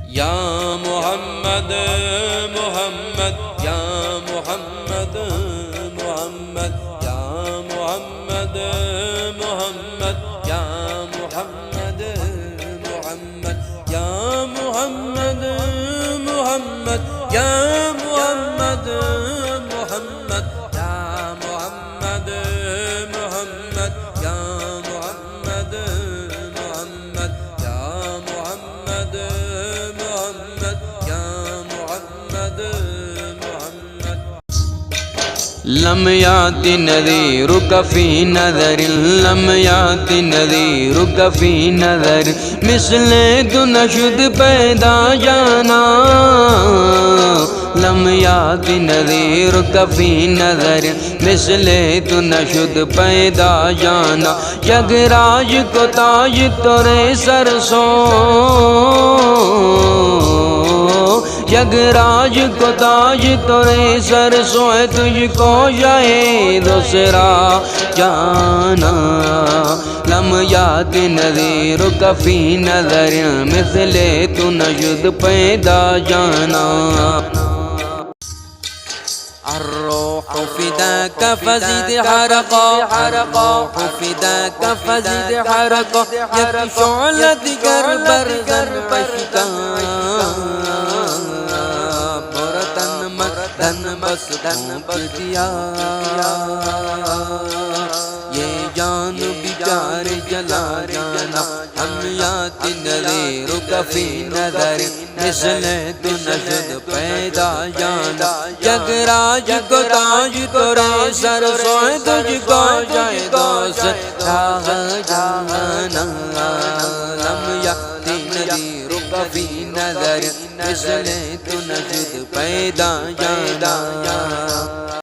یا محمد محمد یا محمد محمد یا محمد محمد یا محمد محمد یا محمد محمد یا محمد محمد یا محمد محمد یا محمد محمد یا محمد محمد یا محمد محمد لم يأت نذيرك في نذر لم يأت نذيرك في نذر مثل تو نشد پیدا جانا لم يأت نذيرك في نذر مثل تو نشد پیدا جانا یگراج کو تاج تورے سر سو یگراج کو تاج تورے سر سوئے تجھ کو جائے دوسرا جانا لم یات نذیرک فی نظر مثل تو نشد پیدا جانا الروح فداك فزد حرقا الروح فداك فزد حرقا یک شعلت گر برزن عشقا برتن مدن بس پھونک دیا یہ جان بیچار جلا جانا ہم یات نذیرک فی نظر مثل تو نشد پیدا جانا یگراج کو تاج تورے سر سوئے تجھ کو جائے دوست راہ جانا لم یأت نذیرک فی نظر مثل تو نشد پیدا جانا